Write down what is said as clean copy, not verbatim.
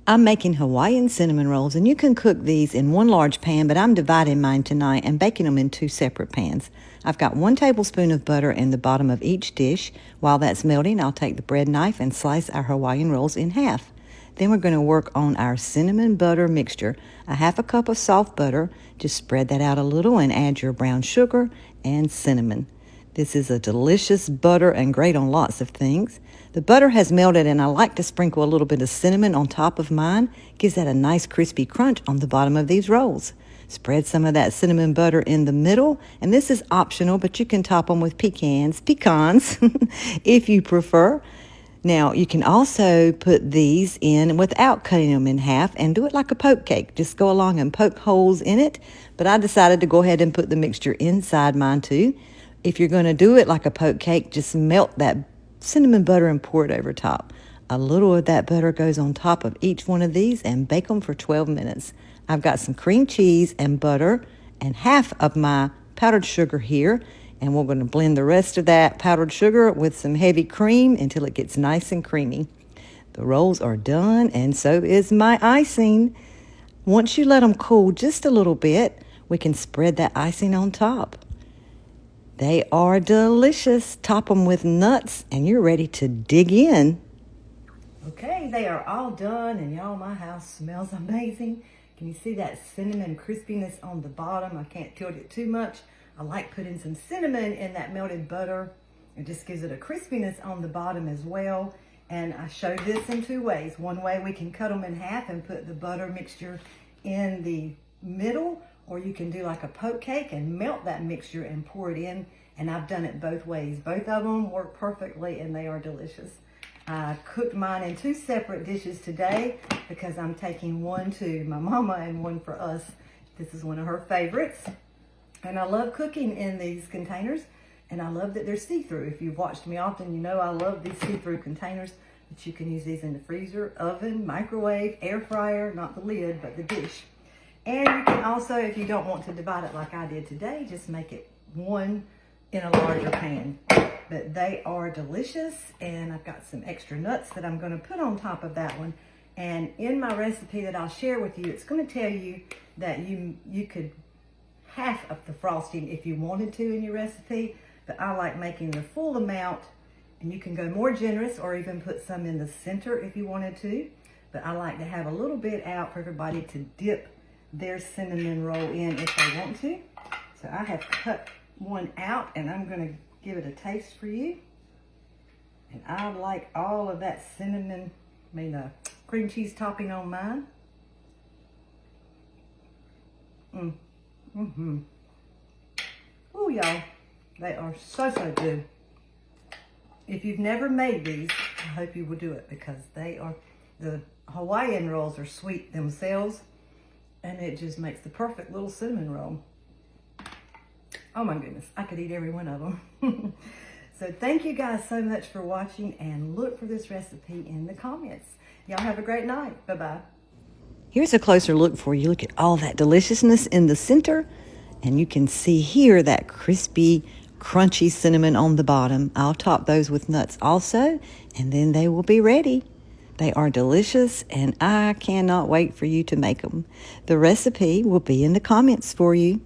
I'm making Hawaiian cinnamon rolls, and you can cook these in one large pan, but I'm dividing mine tonight and baking them in two separate pans. I've got 1 tablespoon of butter in the bottom of each dish. While that's melting, I'll take the bread knife and slice our Hawaiian rolls in half. Then we're going to work on our cinnamon butter mixture. 1/2 cup of soft butter. Just spread that out a little and add your brown sugar and cinnamon. This is a delicious butter and great on lots of things. The butter has melted, and I like to sprinkle a little bit of cinnamon on top of mine. Gives that a nice crispy crunch on the bottom of these rolls. Spread some of that cinnamon butter in the middle, and this is optional, but you can top them with pecans, if you prefer. Now, you can also put these in without cutting them in half and do it like a poke cake. Just go along and poke holes in it, but I decided to go ahead and put the mixture inside mine too. If you're going to do it like a poke cake, just melt that cinnamon butter and pour it over top. A little of that butter goes on top of each one of these and bake them for 12 minutes. I've got some cream cheese and butter and half of my powdered sugar here, and we're going to blend the rest of that powdered sugar with some heavy cream until it gets nice and creamy. The rolls are done, and so is my icing. Once you let them cool just a little bit, we can spread that icing on top. They are delicious. Top them with nuts, and you're ready to dig in. Okay, they are all done, and y'all, my house smells amazing. Can you see that cinnamon crispiness on the bottom? I can't tilt it too much. I like putting some cinnamon in that melted butter. It just gives it a crispiness on the bottom as well. And I showed this in 2 ways. One way, we can cut them in half and put the butter mixture in the middle, or you can do like a poke cake and melt that mixture and pour it in. And I've done it both ways. Both of them work perfectly, and they are delicious. I cooked mine in 2 separate dishes today because I'm taking one to my mama and one for us. This is one of her favorites. And I love cooking in these containers, and I love that they're see-through. If you've watched me often, you know I love these see-through containers, but you can use these in the freezer, oven, microwave, air fryer, not the lid, but the dish. And you can also, if you don't want to divide it like I did today, just make it one in a larger pan. But they are delicious, and I've got some extra nuts that I'm going to put on top of that one. And in my recipe that I'll share with you, it's going to tell you that you could half of the frosting if you wanted to in your recipe, but I like making the full amount, and you can go more generous or even put some in the center if you wanted to. But I like to have a little bit out for everybody to dip their cinnamon roll in if they want to. So I have cut one out, and I'm going to give it a taste for you. And I like all of that cinnamon, cream cheese topping on mine. Oh, y'all, they are so good. If you've never made these, I hope you will do it, because the Hawaiian rolls are sweet themselves, and it just makes the perfect little cinnamon roll. Oh my goodness, I could eat every one of them. So thank you guys so much for watching, and look for this recipe in the comments. Y'all have a great night. Bye-bye. Here's a closer look for you. Look at all that deliciousness in the center, and you can see here that crispy, crunchy cinnamon on the bottom. I'll top those with nuts also, and then they will be ready. They are delicious, and I cannot wait for you to make them. The recipe will be in the comments for you.